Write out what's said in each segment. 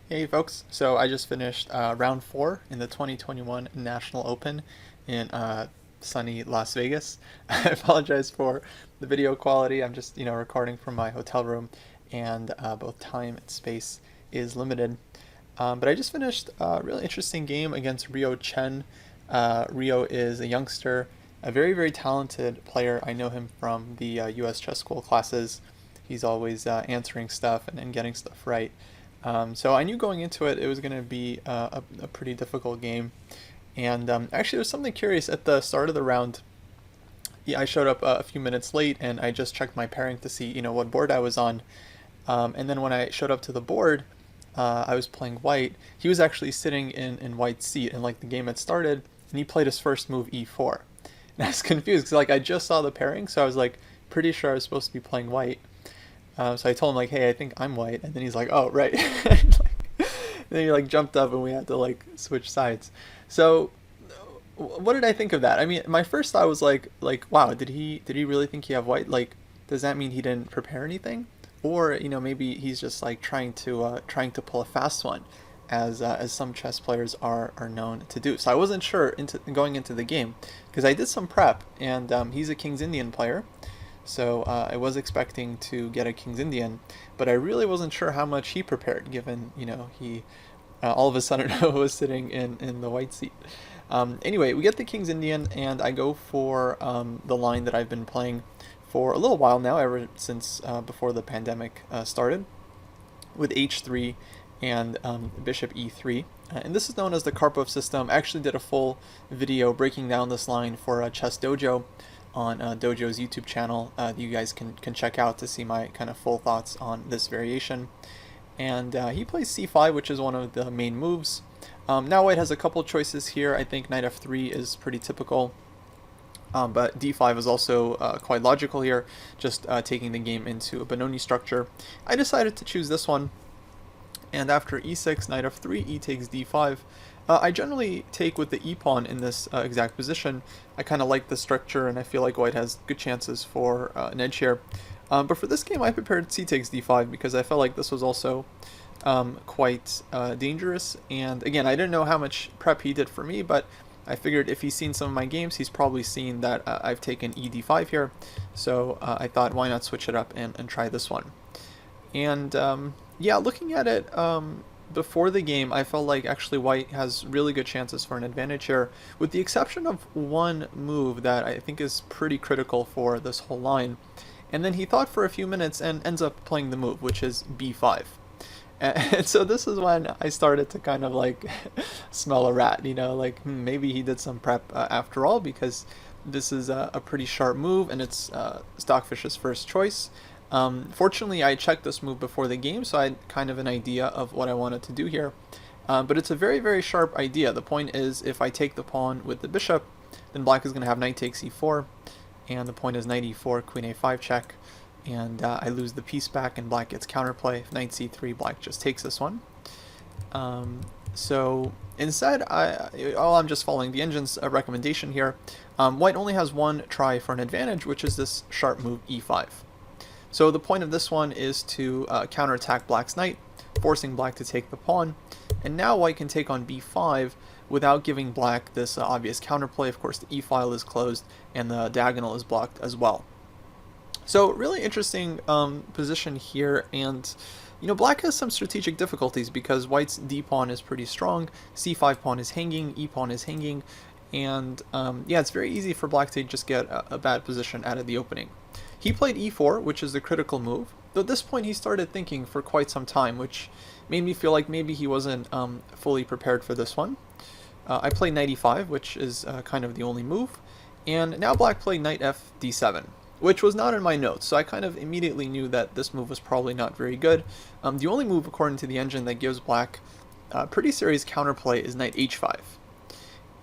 Hey folks, so I just finished round 4 in the 2021 National Open in sunny Las Vegas. I apologize for the video quality. I'm just, recording from my hotel room and both time and space is limited. But I just finished a really interesting game against Ryo Chen. Ryo is a youngster, a very, very talented player. I know him from the US Chess School classes. He's always answering stuff and getting stuff right. So I knew going into it, it was going to be a pretty difficult game. And actually, there was something curious at the start of the round. Yeah, I showed up a few minutes late, and I just checked my pairing to see, what board I was on. And then when I showed up to the board, I was playing white. He was actually sitting in white's seat, and like the game had started, and he played his first move, e4. And I was confused because like I just saw the pairing, so I was like pretty sure I was supposed to be playing white. So I told him like, hey, I think I'm white, and then he's like, oh, right. And then he like jumped up, and we had to like switch sides. So what did I think of that? I mean, my first thought was like, wow, did he really think he have white? Like, does that mean he didn't prepare anything, or maybe he's just like trying to pull a fast one, as some chess players are known to do. So I wasn't sure going into the game because I did some prep, and he's a King's Indian player. So I was expecting to get a King's Indian, but I really wasn't sure how much he prepared, given, he all of a sudden was sitting in the white seat. Anyway, we get the King's Indian, and I go for the line that I've been playing for a little while now, ever since before the pandemic started, with h3 and bishop e3. And this is known as the Karpov system. I actually did a full video breaking down this line for ChessDojo on Dojo's YouTube channel that you guys can check out to see my kind of full thoughts on this variation. And he plays c5, which is one of the main moves. Now white has a couple choices here. I think knight f3 is pretty typical, but d5 is also quite logical here, just taking the game into a Benoni structure. I decided to choose this one, and after e6, knight f3, e takes d5. I generally take with the e-pawn in this exact position. I kind of like the structure, and I feel like white has good chances for an edge here. But for this game, I prepared c takes d5 because I felt like this was also quite dangerous. And again, I didn't know how much prep he did for me, but I figured if he's seen some of my games, he's probably seen that I've taken e d5 here. So I thought, why not switch it up and try this one? And yeah, looking at it, before the game, I felt like actually white has really good chances for an advantage here, with the exception of one move that I think is pretty critical for this whole line. And then he thought for a few minutes and ends up playing the move, which is b5. And so this is when I started to kind of like smell a rat, like maybe he did some prep after all, because this is a pretty sharp move, and it's Stockfish's first choice. Fortunately, I checked this move before the game, so I had kind of an idea of what I wanted to do here. But it's a very, very sharp idea. The point is, if I take the pawn with the bishop, then black is going to have knight takes e4, and the point is knight e4, queen a5 check, and I lose the piece back, and black gets counterplay. If knight c3, black just takes this one. So instead, I'm just following the engine's recommendation here. White only has one try for an advantage, which is this sharp move e5. So the point of this one is to counterattack black's knight, forcing black to take the pawn. And now white can take on b5 without giving black this obvious counterplay. Of course, the e-file is closed and the diagonal is blocked as well. So really interesting position here, and black has some strategic difficulties because white's d-pawn is pretty strong, c5 pawn is hanging, e-pawn is hanging, and yeah, it's very easy for black to just get a bad position out of the opening. He played e4, which is the critical move, though at this point he started thinking for quite some time, which made me feel like maybe he wasn't fully prepared for this one. I played knight e5, which is kind of the only move, and now black played knight f d7, which was not in my notes, so I kind of immediately knew that this move was probably not very good. The only move, according to the engine, that gives black pretty serious counterplay is knight h5.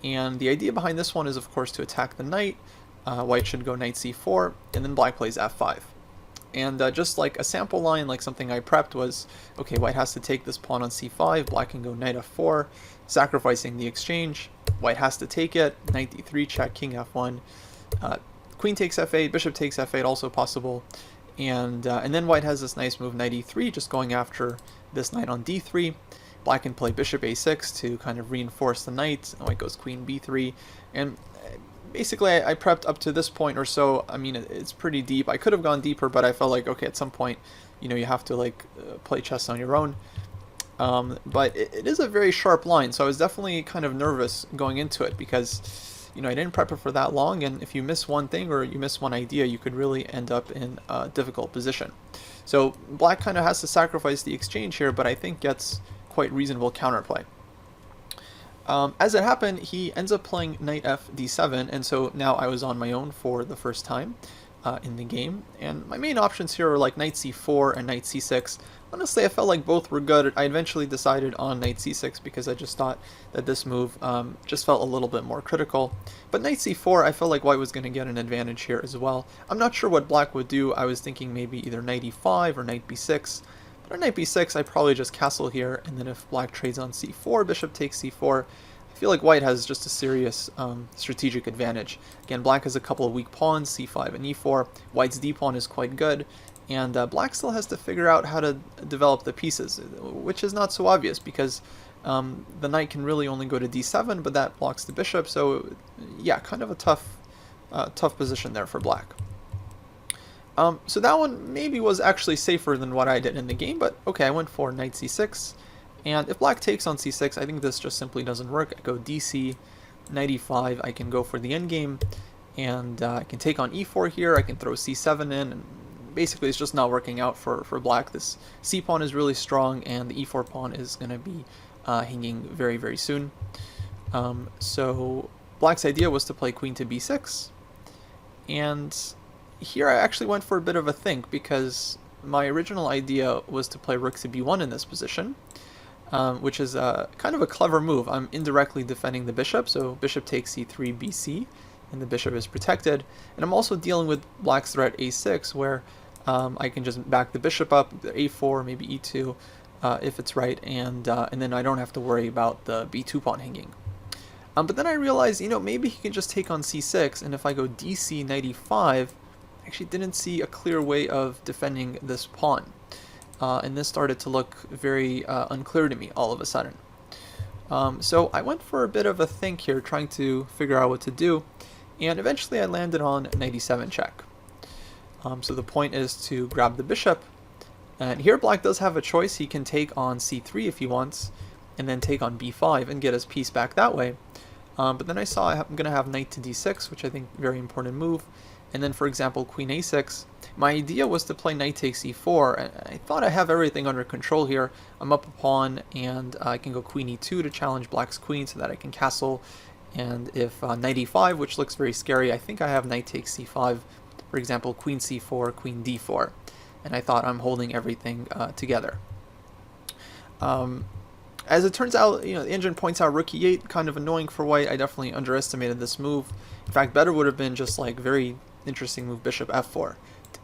And the idea behind this one is, of course, to attack the knight. White should go knight c4, and then black plays f5. And just like a sample line, like something I prepped was, okay, white has to take this pawn on c5, black can go knight f4, sacrificing the exchange. White has to take it, knight d3 check, king f1, queen takes f8, bishop takes f8, also possible. And then white has this nice move, knight e3, just going after this knight on d3. black can play bishop a6 to kind of reinforce the knight, and white goes queen b3, and basically I prepped up to this point or so. I mean, it's pretty deep. I could have gone deeper, but I felt like, okay, at some point, you know, you have to like play chess on your own. But it is a very sharp line, so I was definitely kind of nervous going into it because, you know, I didn't prep it for that long, and if you miss one thing or you miss one idea, you could really end up in a difficult position. So black kind of has to sacrifice the exchange here, but I think gets quite reasonable counterplay. As it happened, he ends up playing knight f d7, and so now I was on my own for the first time in the game. And my main options here are like knight c4 and knight c6. Honestly, I felt like both were good. I eventually decided on knight c6 because I just thought that this move just felt a little bit more critical. But knight c4, I felt like white was going to get an advantage here as well. I'm not sure what black would do. I was thinking maybe either knight e5 or knight b6. But on knight b6, I probably just castle here, and then if black trades on c4, bishop takes c4, I feel like white has just a serious strategic advantage. Again, black has a couple of weak pawns, c5 and e4. White's d-pawn is quite good, and black still has to figure out how to develop the pieces, which is not so obvious because the knight can really only go to d7, but that blocks the bishop, so yeah, kind of a tough position there for black. So that one maybe was actually safer than what I did in the game, but okay, I went for knight c6, and if black takes on c6, I think this just simply doesn't work. I go dc, knight e5, I can go for the endgame, and I can take on e4 here, I can throw c7 in, and basically it's just not working out for black. This c-pawn is really strong, and the e4 pawn is going to be hanging very, very soon. So black's idea was to play queen to b6, and here I actually went for a bit of a think because my original idea was to play rook to b1 in this position, which is kind of a clever move. I'm indirectly defending the bishop, so bishop takes c3 bc, and the bishop is protected. And I'm also dealing with black's threat a6, where I can just back the bishop up, a4, maybe e2, if it's right, and then I don't have to worry about the b2 pawn hanging. But then I realized, you know, maybe he can just take on c6, and if I go dc, knight e5, I actually didn't see a clear way of defending this pawn. And this started to look very unclear to me all of a sudden. So I went for a bit of a think here, trying to figure out what to do, and eventually I landed on knight e7 check. So the point is to grab the bishop, and here black does have a choice. He can take on c3 if he wants, and then take on b5 and get his piece back that way. But then I saw I'm going to have knight to d6, which I think very important move. And then, for example, queen a6. My idea was to play knight takes e4, and I thought I have everything under control here. I'm up a pawn, and I can go queen e2 to challenge black's queen so that I can castle. And if knight e5, which looks very scary, I think I have knight takes c5. For example, queen c4, queen d4. And I thought I'm holding everything together. As it turns out, you know, the engine points out rook e8, kind of annoying for white. I definitely underestimated this move. In fact, better would have been just like very interesting move bishop f4.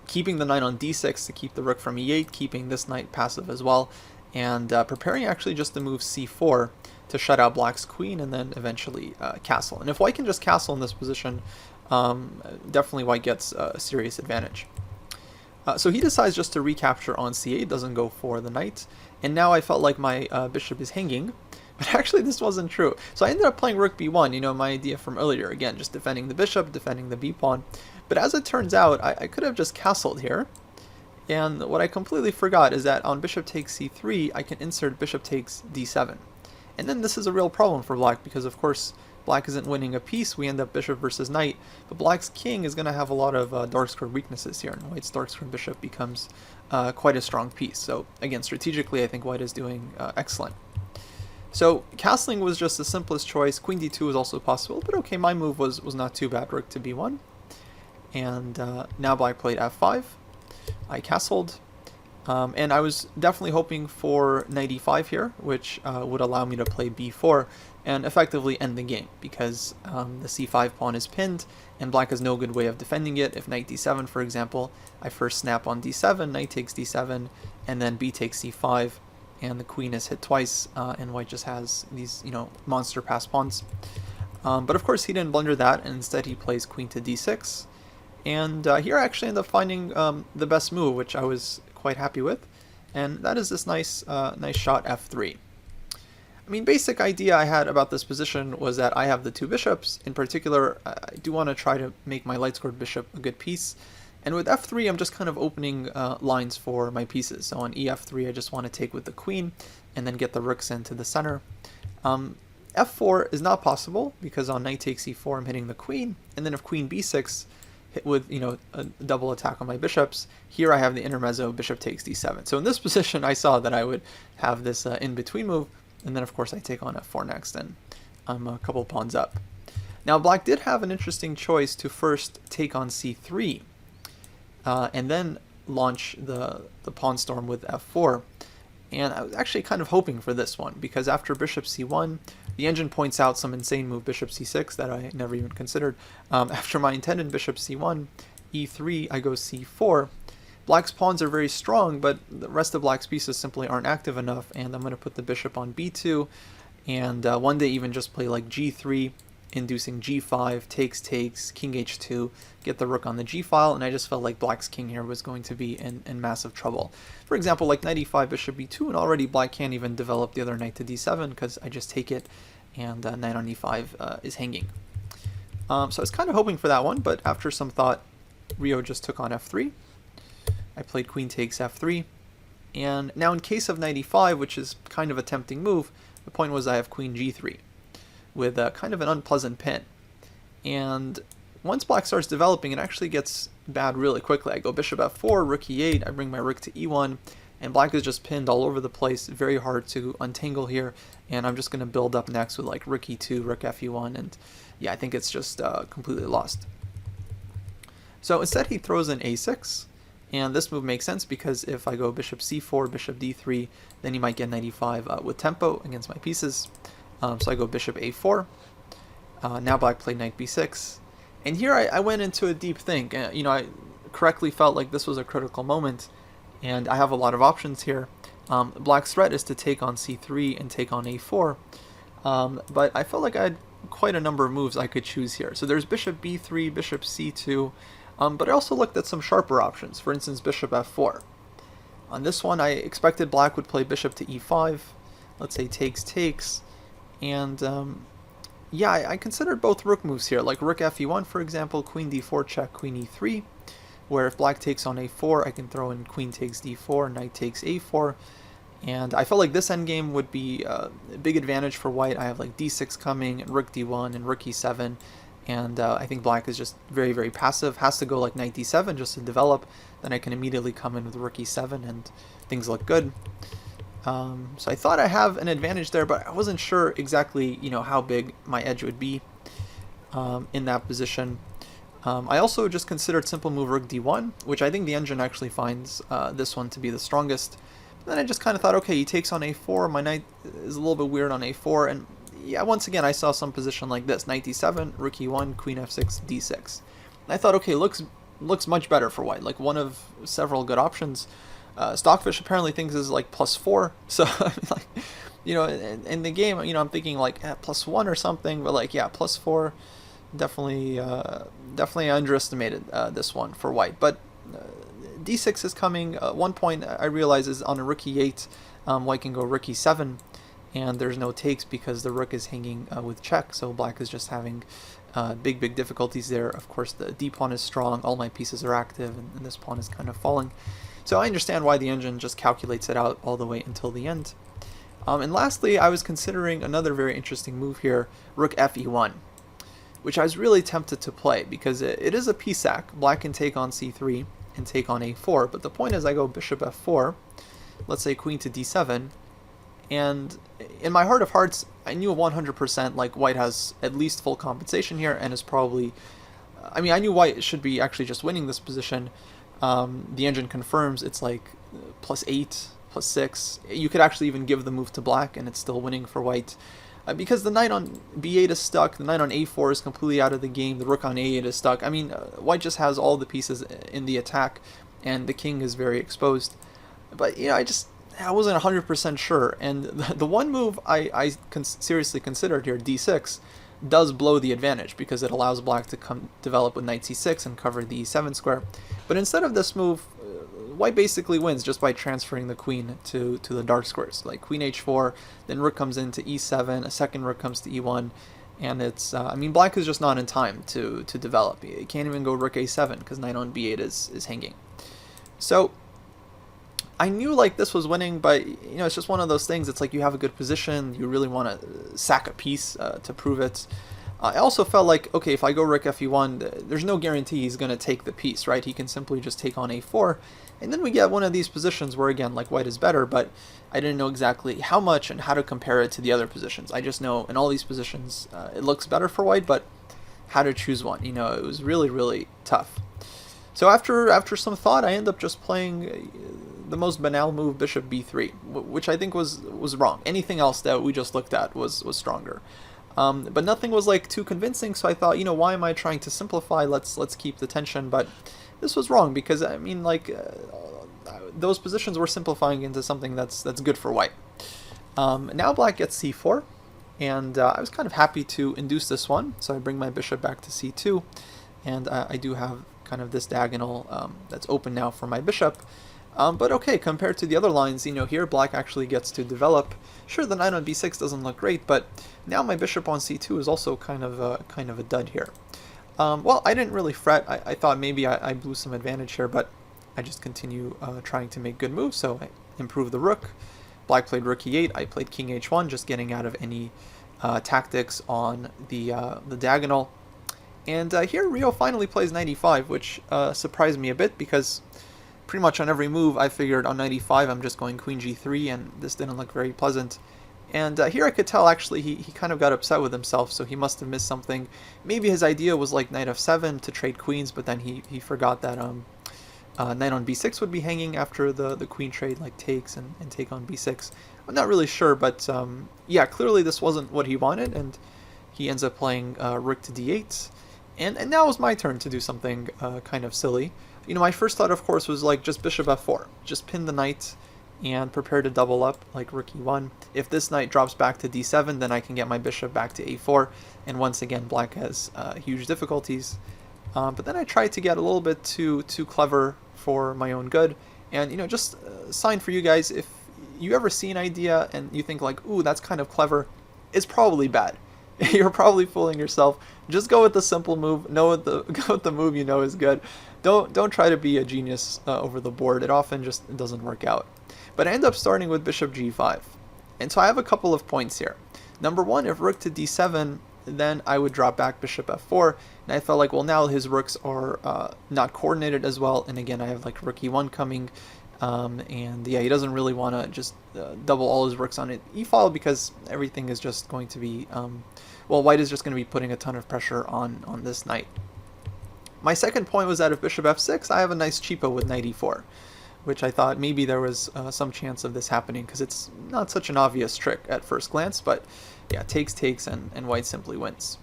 Keeping the knight on d6 to keep the rook from e8, keeping this knight passive as well, and preparing actually just to move c4 to shut out black's queen and then eventually castle. And if white can just castle in this position, definitely white gets a serious advantage. So he decides just to recapture on c8, doesn't go for the knight, and now I felt like my bishop is hanging, but actually this wasn't true. So I ended up playing rook b1, you know, my idea from earlier, again, just defending the bishop, defending the b-pawn. But as it turns out, I could have just castled here, and what I completely forgot is that on bishop takes c3, I can insert bishop takes d7. And then this is a real problem for black, because of course black isn't winning a piece, we end up bishop versus knight, but black's king is going to have a lot of dark square weaknesses here, and white's dark square bishop becomes quite a strong piece. So again, strategically I think white is doing excellent. So castling was just the simplest choice. Queen d2 was also possible, but okay, my move was not too bad. Rook to b1, and now black played f5. I castled, and I was definitely hoping for knight e5 here, which would allow me to play b4 and effectively end the game, because the c5 pawn is pinned, and black has no good way of defending it. If knight d7, for example, I first snap on d7, knight takes d7, and then b takes c5, and the queen is hit twice, and white just has these, you know, monster pass pawns. But of course he didn't blunder that, and instead he plays queen to d6, and here I actually end up finding the best move, which I was quite happy with, and that is this nice shot f3. I mean, basic idea I had about this position was that I have the two bishops. In particular, I do want to try to make my light-scored bishop a good piece. And with f3, I'm just kind of opening lines for my pieces. So on ef3, I just want to take with the queen and then get the rooks into the center. F4 is not possible because on knight takes e4, I'm hitting the queen. And then if queen b6, hit with, you know, a double attack on my bishops, here I have the intermezzo, bishop takes d7. So in this position, I saw that I would have this in-between move. And then, of course, I take on f4 next, and I'm a couple pawns up. Now, black did have an interesting choice to first take on c3, and then launch the pawn storm with f4. And I was actually kind of hoping for this one, because after bishop c1, the engine points out some insane move, bishop c6, that I never even considered. After my intended bishop c1, e3, I go c4. Black's pawns are very strong, but the rest of black's pieces simply aren't active enough, and I'm going to put the bishop on b2, and one day even just play like g3, inducing g5, takes, king h2, get the rook on the g-file, and I just felt like black's king here was going to be in massive trouble. For example, like knight e5, bishop b2, and already black can't even develop the other knight to d7 because I just take it, and knight on e5 is hanging. So I was kind of hoping for that one, but after some thought, Ryo just took on f3. I played queen takes f3, and now in case of knight e5, which is kind of a tempting move, the point was I have queen g3 with kind of an unpleasant pin. And once black starts developing, it actually gets bad really quickly. I go bishop f4, rook e8, I bring my rook to e1, and black is just pinned all over the place, very hard to untangle here, and I'm just going to build up next with like rook e2, rook fe1, and yeah, I think it's just completely lost. So instead he throws in a6, and this move makes sense because if I go bishop c4, bishop d3, then he might get knight e5 with tempo against my pieces. So I go bishop a4. Now black played knight b6. And here I went into a deep think. You know, I correctly felt like this was a critical moment, and I have a lot of options here. Black's threat is to take on c3 and take on a4. But I felt like I had quite a number of moves I could choose here. So there's bishop b3, bishop c2. But I also looked at some sharper options, for instance, bishop f4. On this one, I expected black would play bishop to e5, let's say takes, and yeah, I considered both rook moves here, like rook fe1, for example, queen d4 check, queen e3, where if black takes on a4, I can throw in queen takes d4, knight takes a4, and I felt like this endgame would be a big advantage for white. I have like d6 coming, and rook d1, and rook e7, and I think black is just very, very passive, has to go like knight d7 just to develop, then I can immediately come in with rook e7 and things look good. So I thought I have an advantage there, but I wasn't sure exactly, you know, how big my edge would be in that position. I also just considered simple move rook d1, which I think the engine actually finds this one to be the strongest. But then I just kind of thought, okay, he takes on a4, my knight is a little bit weird on a4, and yeah, once again, I saw some position like this, knight d7, rook e1, queen f6, d6. And I thought, okay, looks much better for white, like one of several good options. Stockfish apparently thinks is like +4, so like, you know, in the game, you know, I'm thinking like +1 or something, but like, yeah, +4, definitely underestimated this one for white. But d6 is coming. One point I realize is on a rook e8, white can go rook e7, and there's no takes because the rook is hanging with check, so black is just having big difficulties there. Of course, the d pawn is strong, all my pieces are active, and this pawn is kind of falling. So I understand why the engine just calculates it out all the way until the end. And lastly, I was considering another very interesting move here, rook fe1, which I was really tempted to play because it is a piece sack. Black can take on c3 and take on a4, but the point is I go bishop f4, let's say queen to d7, and in my heart of hearts, I knew 100% like white has at least full compensation here and is probably, I mean, I knew white should be actually just winning this position. The engine confirms it's like +8, +6. You could actually even give the move to black and it's still winning for white. Because the knight on b8 is stuck, the knight on a4 is completely out of the game, the rook on a8 is stuck. I mean, white just has all the pieces in the attack, and the king is very exposed. But, you know, I wasn't 100% sure, and the one move I seriously considered here, d6, does blow the advantage, because it allows black to develop with knight c6 and cover the e7 square. But instead of this move, white basically wins just by transferring the queen to the dark squares. Like queen h4, then rook comes into e7, a second rook comes to e1, and it's, I mean, black is just not in time to develop. It can't even go rook a7 because knight on b8 is hanging. So I knew like this was winning, but you know, it's just one of those things. It's like you have a good position, you really want to sack a piece to prove it. I also felt like, okay, if I go rook fe1, there's no guarantee he's going to take the piece, right? He can simply just take on a4, and then we get one of these positions where, again, like white is better, but I didn't know exactly how much and how to compare it to the other positions. I just know in all these positions it looks better for white, but how to choose one, you know, it was really, really tough. So after some thought, I ended up just playing the most banal move, bishop b3, which I think was wrong. Anything else that we just looked at was stronger. But nothing was like too convincing, so I thought, you know, why am I trying to simplify? Let's keep the tension. But this was wrong because I mean, like those positions were simplifying into something that's good for white. Now black gets c4, and I was kind of happy to induce this one. So I bring my bishop back to c2, and I do have kind of this diagonal that's open now for my bishop. But okay, compared to the other lines, you know, here black actually gets to develop. Sure, the knight on b6 doesn't look great, but now my bishop on c2 is also kind of a dud here. Well, I didn't really fret. I thought maybe I blew some advantage here, but I just continue trying to make good moves. So I improved the rook. Black played rook e8. I played king h1, just getting out of any tactics on the diagonal. And here Ryo finally plays knight e5, which surprised me a bit because pretty much on every move I figured on knight e5 I'm just going queen g3, and this didn't look very pleasant. And here I could tell actually he kind of got upset with himself, so he must have missed something. Maybe his idea was like knight f7 to trade queens, but then he forgot that knight on b6 would be hanging after the queen trade, like takes and take on b6. I'm not really sure, but yeah, clearly this wasn't what he wanted, and he ends up playing rook to d8. And now it's my turn to do something kind of silly. You know, my first thought, of course, was like just bishop f4. Just pin the knight and prepare to double up like rook e1. If this knight drops back to d7, then I can get my bishop back to a4. And once again, black has huge difficulties. But then I tried to get a little bit too clever for my own good. And, you know, just a sign for you guys, if you ever see an idea and you think like, ooh, that's kind of clever, it's probably bad. You're probably fooling yourself. Just go with the simple move. Go with the move you know is good. Don't try to be a genius over the board. It often just doesn't work out. But I end up starting with bishop g5. And so I have a couple of points here. Number one, if rook to d7, then I would drop back bishop f4. And I felt like, well, now his rooks are not coordinated as well. And again, I have like rook e1 coming. And yeah, he doesn't really want to just double all his rooks on an e-file because everything is just going to be, well, white is just going to be putting a ton of pressure on this knight. My second point was that if bishop f6, I have a nice cheapo with knight e4, which I thought maybe there was some chance of this happening because it's not such an obvious trick at first glance, but yeah, takes, and white simply wins.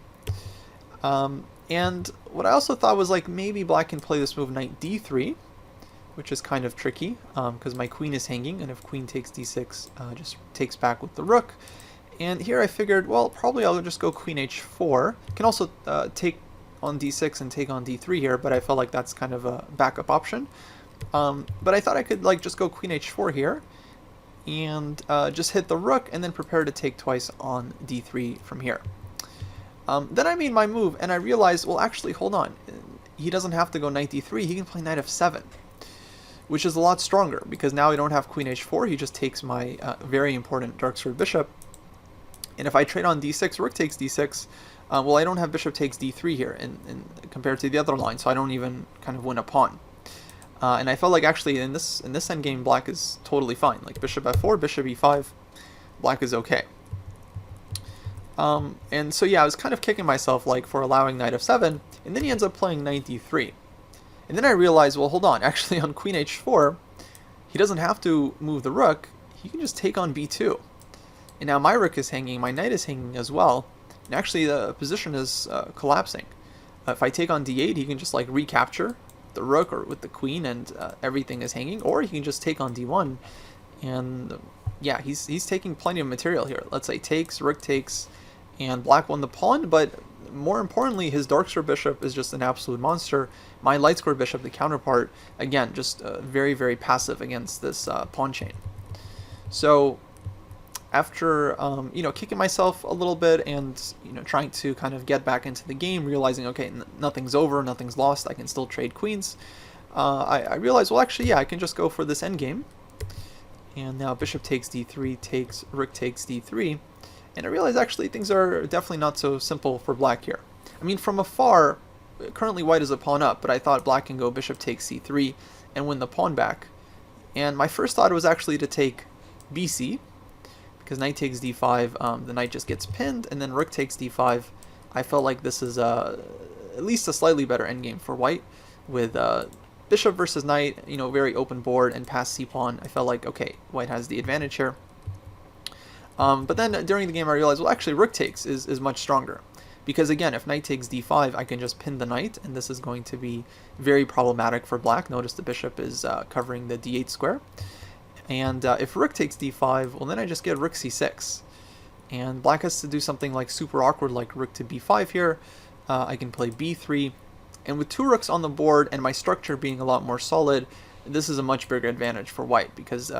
And what I also thought was like maybe black can play this move knight d3, which is kind of tricky because my queen is hanging, and if queen takes d6, just takes back with the rook. And here I figured, well, probably I'll just go queen h4. Can also take on d6 and take on d3 here, but I felt like that's kind of a backup option. But I thought I could like just go queen h4 here and just hit the rook and then prepare to take twice on d3 from here. Then I made my move and I realized, well, actually, hold on. He doesn't have to go knight d3. He can play knight f7, which is a lot stronger because now I don't have queen h4. He just takes my very important dark sword bishop. And if I trade on d6, rook takes d6, well, I don't have bishop takes d3 here compared to the other line, so I don't even kind of win a pawn. And I felt like actually in this endgame, black is totally fine. Like bishop f4, bishop e5, black is okay. And so yeah, I was kind of kicking myself like for allowing knight f7, and then he ends up playing knight d3. And then I realized, well, hold on, actually on queen h4, he doesn't have to move the rook, he can just take on b2. And now my rook is hanging, my knight is hanging as well, and actually the position is collapsing. If I take on d8, he can just like recapture the rook or with the queen, and everything is hanging, or he can just take on d1, and yeah, he's taking plenty of material here. Let's say takes, rook takes, and black won the pawn, but more importantly, his dark square bishop is just an absolute monster. My light square bishop, the counterpart, again, just very, very passive against this pawn chain. So after kicking myself a little bit and trying to kind of get back into the game, realizing okay, nothing's over, nothing's lost, I can still trade queens. I realized, well, actually, yeah, I can just go for this endgame. And now bishop takes d3, takes rook takes d3, and I realized actually things are definitely not so simple for black here. I mean, from afar, currently white is a pawn up, but I thought black can go bishop takes c3 and win the pawn back. And my first thought was actually to take bc, because knight takes d5, the knight just gets pinned, and then rook takes d5. I felt like this is at least a slightly better endgame for white, with bishop versus knight, very open board, and past c-pawn. I felt like, okay, white has the advantage here. But then during the game I realized, well, actually rook takes is much stronger. Because again, if knight takes d5, I can just pin the knight, and this is going to be very problematic for black. Notice the bishop is covering the d8 square. And if rook takes d5, well, then I just get rook c6. And black has to do something like super awkward, like rook to b5 here. I can play b3. And with two rooks on the board and my structure being a lot more solid, this is a much bigger advantage for white, because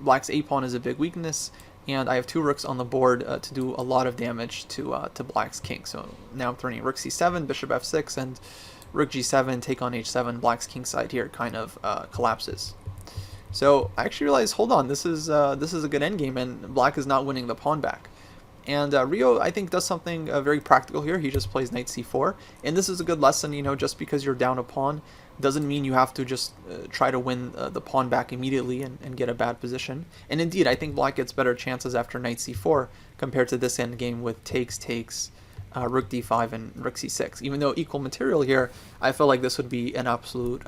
black's a-pawn is a big weakness, and I have two rooks on the board to do a lot of damage to black's king. So now I'm threatening rook c7, bishop f6, and rook g7, take on h7. Black's king side here kind of collapses. So I actually realized, hold on, this is a good endgame, and black is not winning the pawn back. And Ryo, I think, does something very practical here. He just plays knight c4, and this is a good lesson. Just because you're down a pawn doesn't mean you have to just try to win the pawn back immediately and get a bad position. And indeed, I think black gets better chances after knight c4 compared to this endgame with takes, rook d5, and rook c6. Even though equal material here, I feel like this would be an absolute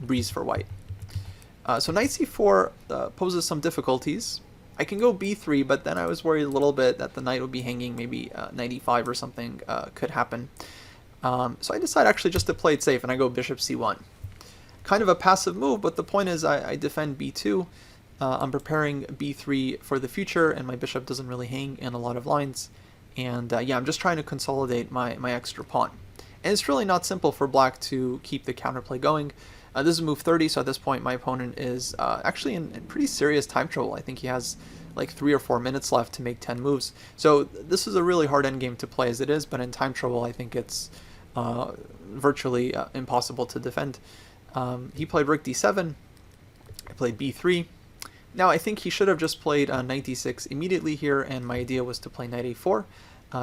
breeze for white. So knight c4 poses some difficulties. I can go b3, but then I was worried a little bit that the knight would be hanging, maybe knight e5 or something could happen. So I decide actually just to play it safe, and I go bishop c1. Kind of a passive move, but the point is I defend b2. I'm preparing b3 for the future, and my bishop doesn't really hang in a lot of lines. And yeah, I'm just trying to consolidate my extra pawn. And it's really not simple for black to keep the counterplay going. This is move 30, so at this point my opponent is actually in pretty serious time trouble. I think he has like 3 or 4 minutes left to make 10 moves. So this is a really hard endgame to play as it is, but in time trouble I think it's virtually impossible to defend. He played rook d7, I played b3. Now I think he should have just played knight d6 immediately here, and my idea was to play knight a4,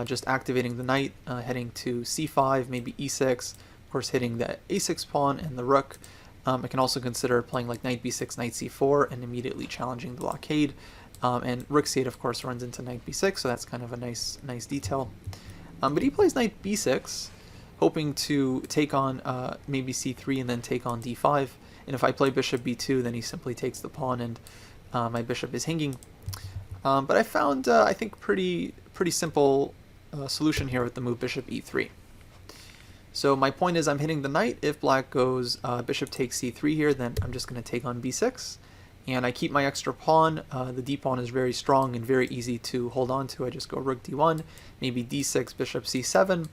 just activating the knight, heading to c5, maybe e6, of course hitting the a6 pawn and the rook. I can also consider playing like knight b6, knight c4, and immediately challenging the blockade. And rook c8, of course, runs into knight b6, so that's kind of a nice detail. But he plays knight b6, hoping to take on maybe c3 and then take on d5. And if I play bishop b2, then he simply takes the pawn, and my bishop is hanging. But I found, I think, pretty simple solution here with the move bishop e3. So my point is I'm hitting the knight. If black goes bishop takes c3 here, then I'm just going to take on b6. And I keep my extra pawn. The d pawn is very strong and very easy to hold on to. I just go rook d1, maybe d6, bishop c7.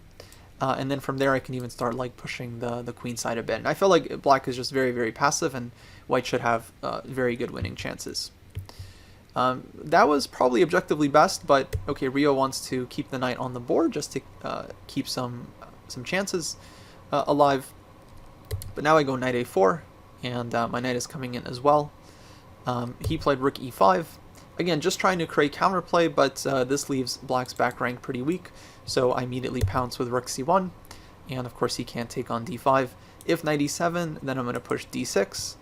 And then from there I can even start like pushing the queen side a bit. And I feel like black is just very, very passive, and white should have very good winning chances. That was probably objectively best, but okay, Ryo wants to keep the knight on the board just to keep some chances alive. But now I go knight a4, and my knight is coming in as well. He played rook e5. Again, just trying to create counterplay, but this leaves black's back rank pretty weak, so I immediately pounce with rook c1, and of course he can't take on d5. If knight e7, then I'm going to push d6,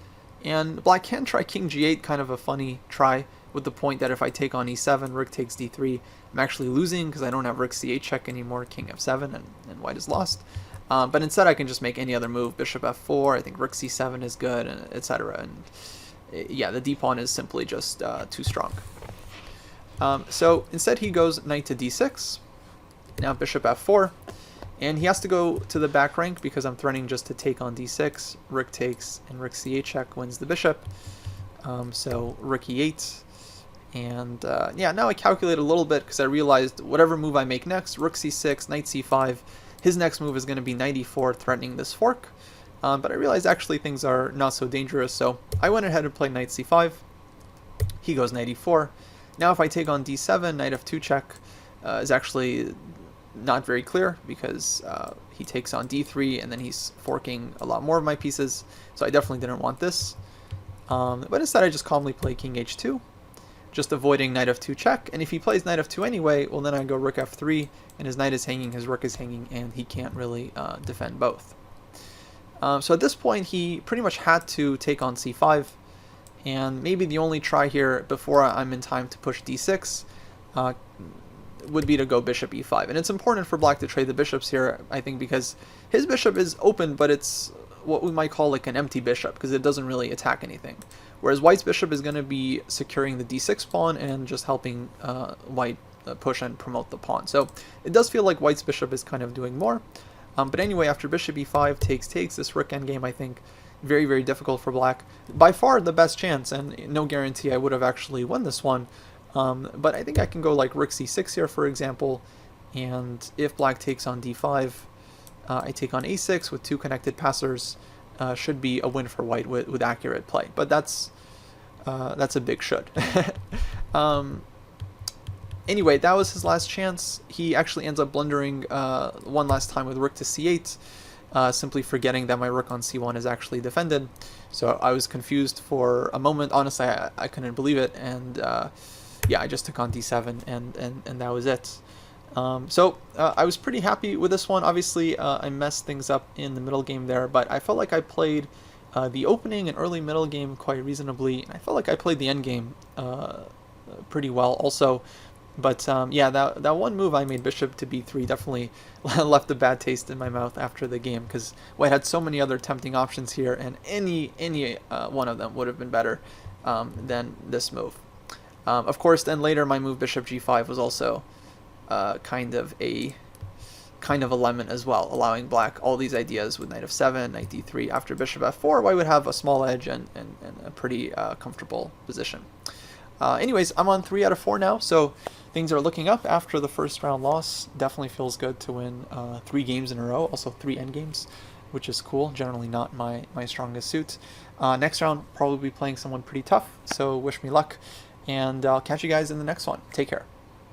and black can try king g8, kind of a funny try, with the point that if I take on e7, rook takes d3, I'm actually losing because I don't have rook c8 check anymore, king f7, and white is lost. But instead I can just make any other move, bishop f4, I think rook c7 is good, and etc. And yeah, the d-pawn is simply just too strong. So instead he goes knight to d6, now bishop f4, and he has to go to the back rank because I'm threatening just to take on d6, rook takes, and rook c8 check wins the bishop. So rook e8, and yeah, now I calculate a little bit because I realized whatever move I make next, rook c6, knight c5, His next move is going to be knight e4, threatening this fork. But I realized actually things are not so dangerous, so I went ahead and played knight c5. He goes knight e4. Now if I take on d7, knight f2 check is actually not very clear because he takes on d3 and then he's forking a lot more of my pieces, so I definitely didn't want this. But instead I just calmly play king h2, just avoiding knight f2 check, and if he plays knight f2 anyway, well then I go rook f3, and his knight is hanging, his rook is hanging, and he can't really defend both. So at this point he pretty much had to take on c5, and maybe the only try here before I'm in time to push d6 would be to go bishop e5. And it's important for black to trade the bishops here, I think, because his bishop is open, but it's what we might call like an empty bishop, because it doesn't really attack anything. Whereas white's bishop is going to be securing the d6 pawn and just helping white push and promote the pawn. So it does feel like white's bishop is kind of doing more. But anyway, after bishop e5 takes, this rook endgame, I think, very, very difficult for black. By far the best chance, and no guarantee I would have actually won this one. But I think I can go like rook c6 here, for example, and if black takes on d5, I take on a6 with two connected passers. Should be a win for white with accurate play, but that's a big should. Anyway, that was his last chance. He actually ends up blundering one last time with rook to c8, simply forgetting that my rook on c1 is actually defended. So I was confused for a moment. Honestly, I couldn't believe it, and yeah, I just took on d7, and that was it. So I was pretty happy with this one. Obviously, I messed things up in the middle game there, but I felt like I played the opening and early middle game quite reasonably. I felt like I played the end game pretty well also. But yeah, that one move I made bishop to b3 definitely left a bad taste in my mouth after the game, because white had so many other tempting options here, and any one of them would have been better than this move. Of course, then later my move bishop g5 was also kind of a lemon as well, allowing black all these ideas with knight f7, knight d3. After bishop f4, white would have a small edge and a pretty comfortable position. Anyways, I'm on 3 out of 4 now, so things are looking up after the first round loss. Definitely feels good to win 3 games in a row, also 3 endgames, which is cool. Generally not my strongest suit. Next round, probably be playing someone pretty tough, so wish me luck, and I'll catch you guys in the next one. Take care.